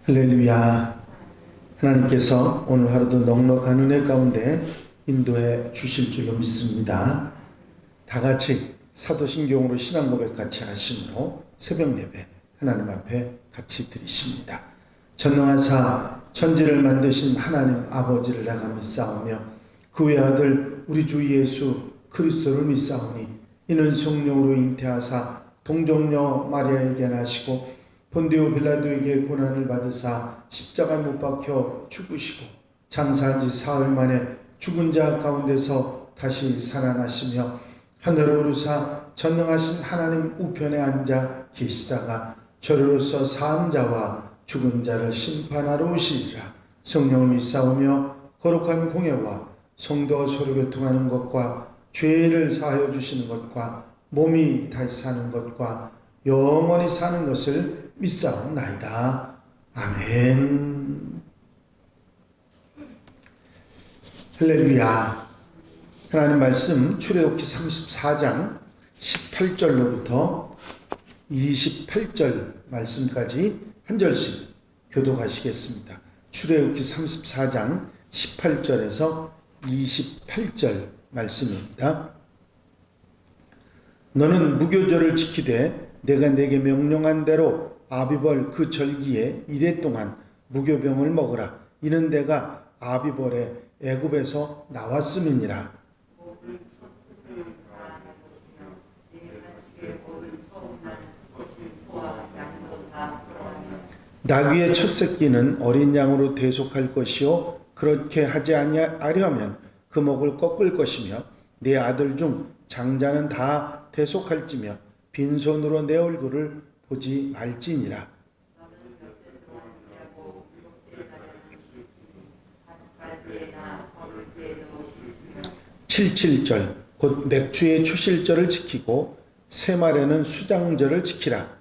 할렐루야. 하나님께서 오늘 하루도 넉넉한 은혜 가운데 인도해 주실 줄로 믿습니다. 다 같이 사도신경으로 신앙 고백 같이 하심으로 새벽 예배 하나님 앞에 같이 드리십니다. 전능하사 천지를 만드신 하나님 아버지를 내가 믿사오며 그 외아들 우리 주 예수 그리스도를 믿사오니 이는 성령으로 잉태하사 동정녀 마리아에게 나시고 본디오 빌라도에게 고난을 받으사 십자가에 못 박혀 죽으시고 장사한 지 사흘 만에 죽은 자 가운데서 다시 살아나시며 하늘로 오르사 전능하신 하나님 우편에 앉아 계시다가 저리로서 사한 자와 죽은 자를 심판하러 오시리라. 성령을 믿사오며 거룩한 공예와 성도가 서로 교통하는 것과 죄를 사하여 주시는 것과 몸이 다시 사는 것과 영원히 사는 것을 믿사옵나이다. 아멘. 할렐루야. 하나님 말씀 출애굽기 34장 18절로부터 28절 말씀까지 한 절씩 교독하시겠습니다. 출애굽기 34장 18절에서 28절 말씀입니다. 너는 무교절을 지키되 내가 네게 명령한 대로 아비벌 그 절기에 이래 동안 무교병을 먹으라. 이는 내가 아비벌에 애굽에서 나왔음이니라. 나귀의 첫 새끼는 어린 양으로 대속할 것이요 그렇게 하지 아니하면 그 목을 꺾을 것이며 네 아들 중 장자는 다 대속할지며 빈손으로 내 얼굴을 보지 말지니라. 77절 곧 맥주의 초실절을 지키고 새말에는 수장절을 지키라.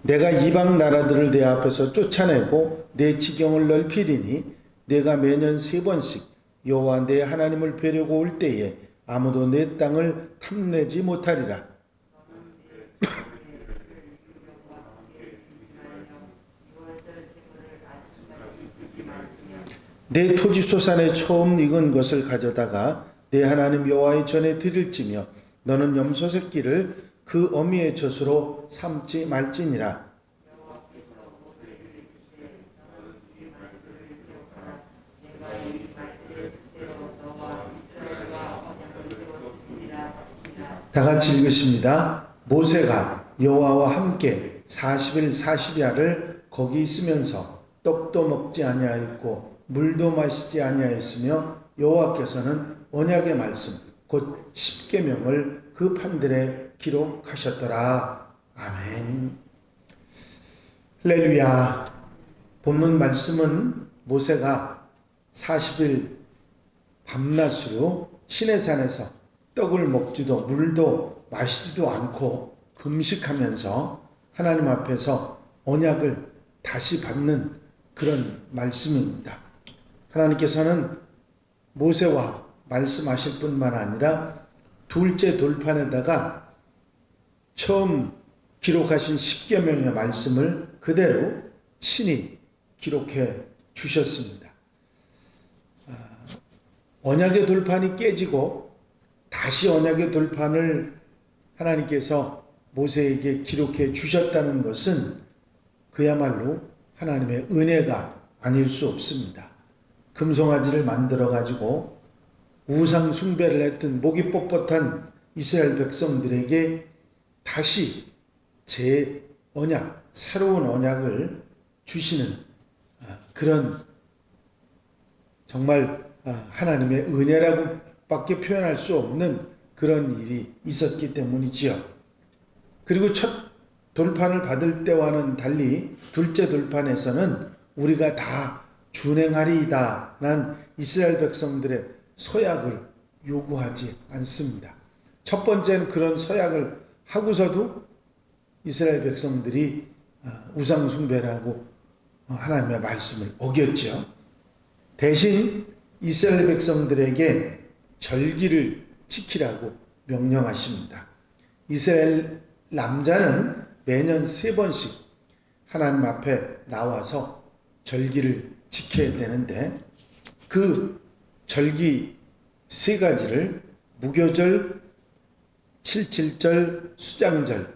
내가 이방 나라들을 내 앞에서 쫓아내고 내 지경을 넓히리니 내가 매년 3번씩 여호와 내 하나님을 뵈려고 올 때에 아무도 내 땅을 탐내지 못하리라. 내 토지 소산에 처음 익은 것을 가져다가 내 하나님 여호와의 전에 드릴지며 너는 염소 새끼를 그 어미의 젖으로 삼지 말지니라. 다 같이 읽으십니다. 모세가 여호와와 함께 40일 40야를 거기 있으면서 떡도 먹지 아니하였고 물도 마시지 아니하였으며 여호와께서는 언약의 말씀 곧 십계명을 그 판들에 기록하셨더라. 아멘. 할렐루야. 본문 말씀은 모세가 40일 밤낮으로 시내산에서 떡을 먹지도 물도 마시지도 않고 금식하면서 하나님 앞에서 언약을 다시 받는 그런 말씀입니다. 하나님께서는 모세와 말씀하실 뿐만 아니라 둘째 돌판에다가 처음 기록하신 십계명의 말씀을 그대로 친히 기록해 주셨습니다. 언약의 돌판이 깨지고 다시 언약의 돌판을 하나님께서 모세에게 기록해 주셨다는 것은 그야말로 하나님의 은혜가 아닐 수 없습니다. 금송아지를 만들어 가지고 우상 숭배를 했던 목이 뻣뻣한 이스라엘 백성들에게 다시 제 언약, 새로운 언약을 주시는 그런 정말 하나님의 은혜라고 밖에 표현할 수 없는 그런 일이 있었기 때문이지요. 그리고 첫 돌판을 받을 때와는 달리 둘째 돌판에서는 우리가 다 준행하리이다 난 이스라엘 백성들의 서약을 요구하지 않습니다. 첫 번째는 그런 서약을 하고서도 이스라엘 백성들이 우상 숭배를 하고 하나님의 말씀을 어겼죠. 대신 이스라엘 백성들에게 절기를 지키라고 명령하십니다. 이스라엘 남자는 매년 3번씩 하나님 앞에 나와서 절기를 지켜야 되는데 그 절기 3가지를 무교절, 칠칠절, 수장절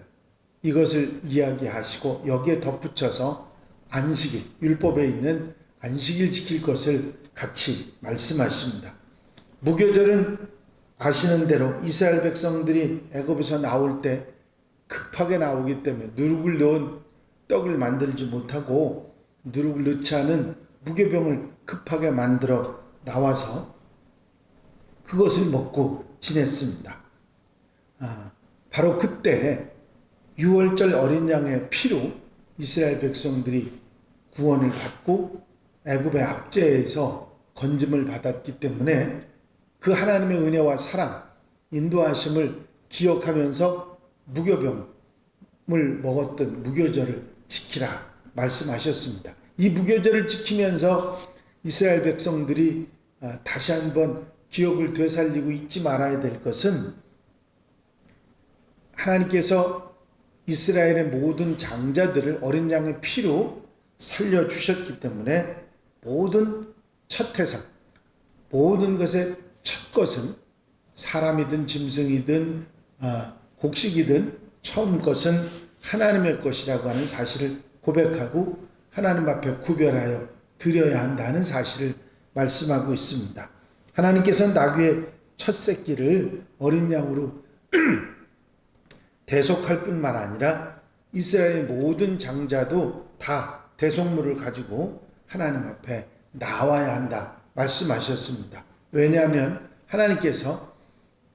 이것을 이야기하시고 여기에 덧붙여서 안식일, 율법에 있는 안식일 지킬 것을 같이 말씀하십니다. 무교절은 아시는 대로 이스라엘 백성들이 애굽에서 나올 때 급하게 나오기 때문에 누룩을 넣은 떡을 만들지 못하고 누룩을 넣지 않은 무교병을 급하게 만들어 나와서 그것을 먹고 지냈습니다. 바로 그때 6월절 어린 양의 피로 이스라엘 백성들이 구원을 받고 애굽의 압제에서 건짐을 받았기 때문에 그 하나님의 은혜와 사랑, 인도하심을 기억하면서 무교병을 먹었던 무교절을 지키라 말씀하셨습니다. 이 무교절을 지키면서 이스라엘 백성들이 다시 한번 기억을 되살리고 잊지 말아야 될 것은 하나님께서 이스라엘의 모든 장자들을 어린 양의 피로 살려주셨기 때문에 모든 첫 태산, 모든 것의 첫 것은 사람이든 짐승이든 곡식이든 처음 것은 하나님의 것이라고 하는 사실을 고백하고 하나님 앞에 구별하여 드려야 한다는 사실을 말씀하고 있습니다. 하나님께서는 나귀의 첫 새끼를 어린 양으로 대속할 뿐만 아니라 이스라엘의 모든 장자도 다 대속물을 가지고 하나님 앞에 나와야 한다 말씀하셨습니다. 왜냐하면 하나님께서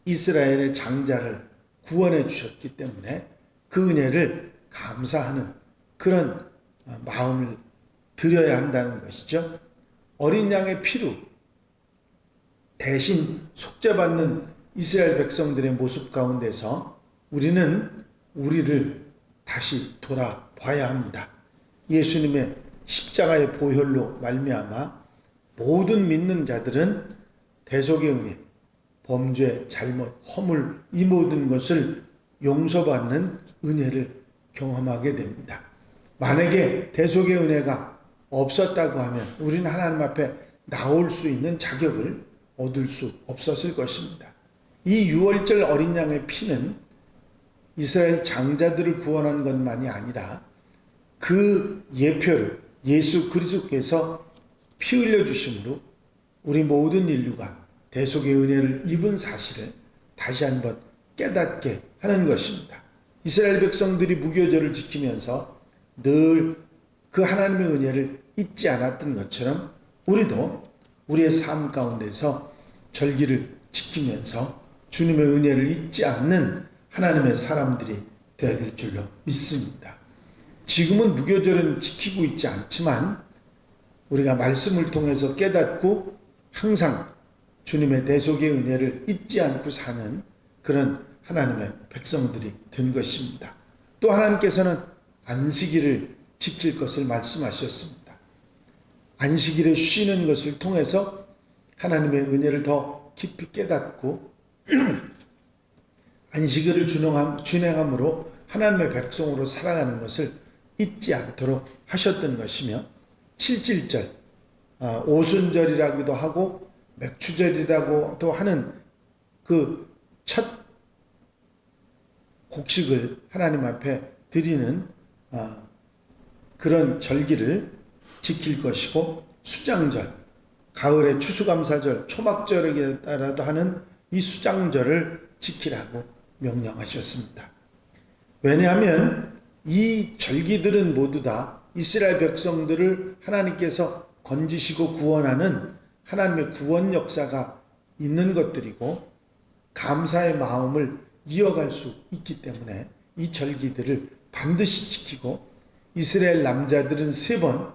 이스라엘의 장자를 구원해 주셨기 때문에 그 은혜를 감사하는 그런 마음을 드려야 한다는 것이죠. 어린 양의 피로 대신 속죄받는 이스라엘 백성들의 모습 가운데서 우리는 우리를 다시 돌아봐야 합니다. 예수님의 십자가의 보혈로 말미암아 모든 믿는 자들은 대속의 은혜, 범죄, 잘못, 허물 이 모든 것을 용서받는 은혜를 경험하게 됩니다. 만약에 대속의 은혜가 없었다고 하면 우리는 하나님 앞에 나올 수 있는 자격을 얻을 수 없었을 것입니다. 이 6월절 어린 양의 피는 이스라엘 장자들을 구원한 것만이 아니라 그 예표를 예수 그리스도께서 피 흘려 주심으로 우리 모든 인류가 대속의 은혜를 입은 사실을 다시 한번 깨닫게 하는 것입니다. 이스라엘 백성들이 무교절을 지키면서 늘 그 하나님의 은혜를 잊지 않았던 것처럼 우리도 우리의 삶 가운데서 절기를 지키면서 주님의 은혜를 잊지 않는 하나님의 사람들이 되어야 될 줄로 믿습니다. 지금은 무교절은 지키고 있지 않지만 우리가 말씀을 통해서 깨닫고 항상 주님의 대속의 은혜를 잊지 않고 사는 그런 하나님의 백성들이 된 것입니다. 또 하나님께서는 안식일을 지킬 것을 말씀하셨습니다. 안식일에 쉬는 것을 통해서 하나님의 은혜를 더 깊이 깨닫고 안식일을 준행함으로 하나님의 백성으로 살아가는 것을 잊지 않도록 하셨던 것이며 칠칠절, 오순절이라고도 하고 맥추절이라고도 하는 그 첫 곡식을 하나님 앞에 드리는 그런 절기를 지킬 것이고 수장절, 가을의 추수감사절, 초막절에 따라도 하는 이 수장절을 지키라고 명령하셨습니다. 왜냐하면 이 절기들은 모두 다 이스라엘 백성들을 하나님께서 건지시고 구원하는 하나님의 구원 역사가 있는 것들이고 감사의 마음을 이어갈 수 있기 때문에 이 절기들을 반드시 지키고 이스라엘 남자들은 3번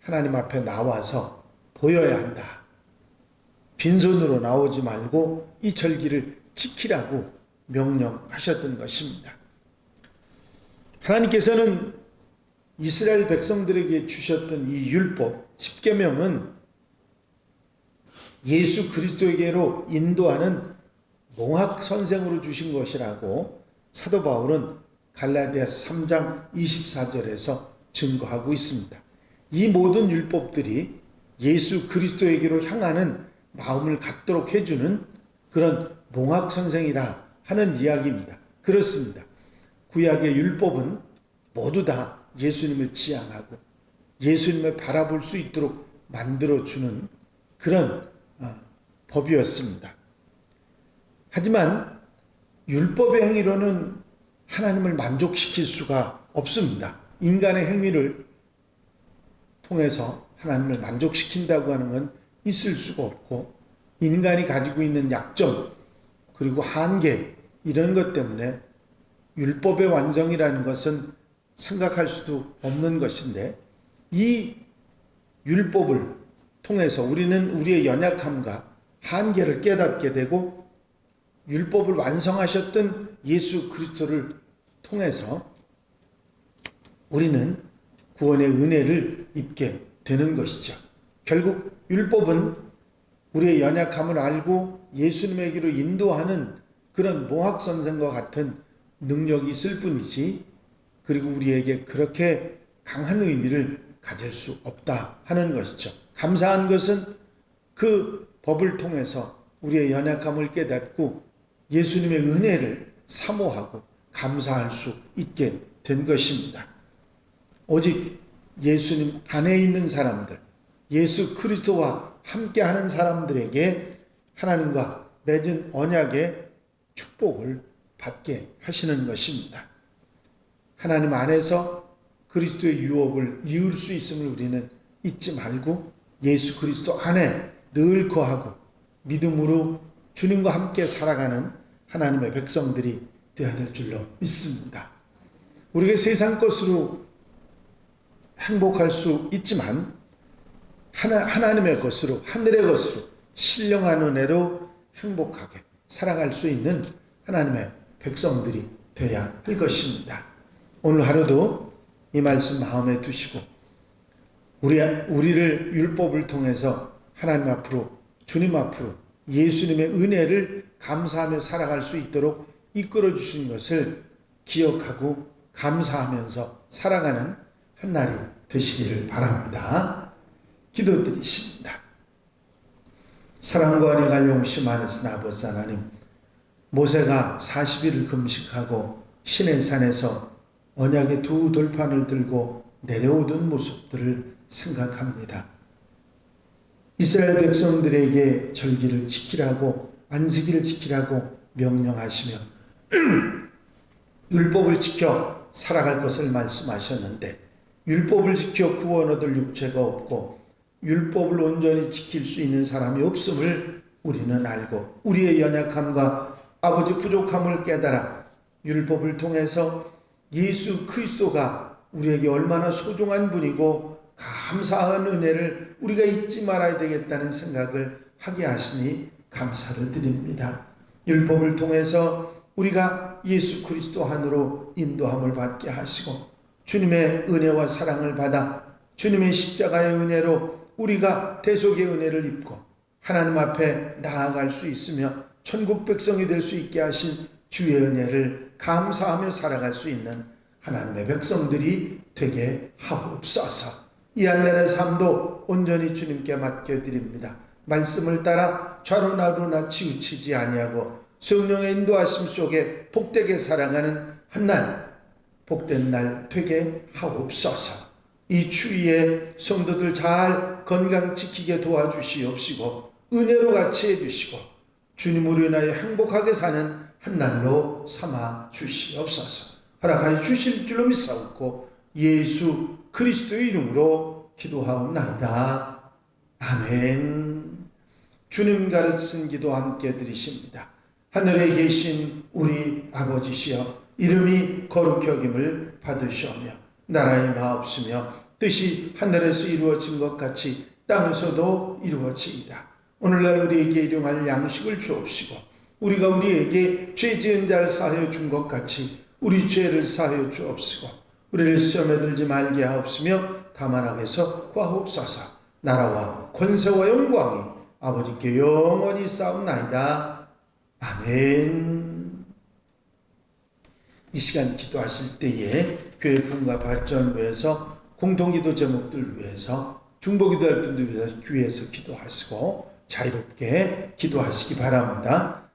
하나님 앞에 나와서 보여야 한다. 빈손으로 나오지 말고 이 절기를 지키라고 명령하셨던 것입니다. 하나님께서는 이스라엘 백성들에게 주셨던 이 율법 10계명은 예수 그리스도에게로 인도하는 몽학 선생으로 주신 것이라고 사도 바울은 갈라디아서 3장 24절에서 증거하고 있습니다. 이 모든 율법들이 예수 그리스도에게로 향하는 마음을 갖도록 해주는 그런 몽학 선생이라 하는 이야기입니다. 그렇습니다. 구약의 율법은 모두 다 예수님을 지향하고 예수님을 바라볼 수 있도록 만들어주는 그런 법이었습니다. 하지만 율법의 행위로는 하나님을 만족시킬 수가 없습니다. 인간의 행위를 통해서 하나님을 만족시킨다고 하는 건 있을 수가 없고, 인간이 가지고 있는 약점 그리고 한계, 이런 것 때문에 율법의 완성이라는 것은 생각할 수도 없는 것인데, 이 율법을 통해서 우리는 우리의 연약함과 한계를 깨닫게 되고, 율법을 완성하셨던 예수 그리스도를 통해서 우리는 구원의 은혜를 입게 되는 것이죠. 결국 율법은 우리의 연약함을 알고 예수님에게로 인도하는 그런 몽학 선생과 같은 능력이 있을 뿐이지, 그리고 우리에게 그렇게 강한 의미를 가질 수 없다 하는 것이죠. 감사한 것은 그 법을 통해서 우리의 연약함을 깨닫고 예수님의 은혜를 사모하고 감사할 수 있게 된 것입니다. 오직 예수님 안에 있는 사람들, 예수 그리스도와 함께하는 사람들에게 하나님과 맺은 언약의 축복을 받게 하시는 것입니다. 하나님 안에서 그리스도의 유업을 이을 수 있음을 우리는 잊지 말고 예수 그리스도 안에 늘 거하고 믿음으로 주님과 함께 살아가는 하나님의 백성들이 되어야 될 줄로 믿습니다. 우리가 세상 것으로 행복할 수 있지만 하나님의 것으로, 하늘의 것으로, 신령한 은혜로 행복하게 살아갈 수 있는 하나님의 백성들이 되어야 할 것입니다. 오늘 하루도 이 말씀 마음에 두시고 우리를 율법을 통해서 하나님 앞으로, 주님 앞으로 예수님의 은혜를 감사하며 살아갈 수 있도록 이끌어 주신 것을 기억하고 감사하면서 살아가는 한 날이 되시기를 바랍니다. 기도드리십니다. 사랑과 은혜가 용시 많으신 아버지 하나님, 모세가 40일을 금식하고 시내 산에서 언약의 두 돌판을 들고 내려오던 모습들을 생각합니다. 이스라엘 백성들에게 절기를 지키라고, 안식일을 지키라고 명령하시며 율법을 지켜 살아갈 것을 말씀하셨는데, 율법을 지켜 구원 얻을 육체가 없고 율법을 온전히 지킬 수 있는 사람이 없음을 우리는 알고, 우리의 연약함과 아버지 부족함을 깨달아 율법을 통해서 예수 그리스도가 우리에게 얼마나 소중한 분이고 감사한 은혜를 우리가 잊지 말아야 되겠다는 생각을 하게 하시니 감사를 드립니다. 율법을 통해서 우리가 예수 그리스도 안으로 인도함을 받게 하시고 주님의 은혜와 사랑을 받아 주님의 십자가의 은혜로 우리가 대속의 은혜를 입고 하나님 앞에 나아갈 수 있으며 천국 백성이 될 수 있게 하신 주의 은혜를 감사하며 살아갈 수 있는 하나님의 백성들이 되게 하옵소서. 이 한 날의 삶도 온전히 주님께 맡겨드립니다. 말씀을 따라 좌로나로나 치우치지 아니하고 성령의 인도하심 속에 복되게 살아가는 한 날, 복된 날 되게 하옵소서. 이 추위에 성도들 잘 건강 지키게 도와주시옵시고 은혜로 같이 해주시고 주님으로 인하여 행복하게 사는 한 날로 삼아 주시옵소서. 허락하여 주실 줄로 믿사옵고 예수 그리스도의 이름으로 기도하옵나이다. 아멘. 주님 가르친 기도 함께 드리십니다. 하늘에 계신 우리 아버지시여, 이름이 거룩히 여김을 받으시오며 나라의 마옵시며 뜻이 하늘에서 이루어진 것 같이 땅에서도 이루어지이다. 오늘날 우리에게 일용할 양식을 주옵시고 우리가 우리에게 죄 지은 자를 사하여 준 것 같이 우리 죄를 사하여 주옵시고 우리를 시험에 들지 말게 하옵시며 다만 악에서 구하옵소서. 나라와 권세와 영광이 아버지께 영원히 싸움나이다. 아멘. 이 시간 기도하실 때에 교회 부흥과 발전을 위해서 공동기도 제목들 위해서 중보기도할 분들 위해서 교회에서 기도하시고 자유롭게 기도하시기 바랍니다.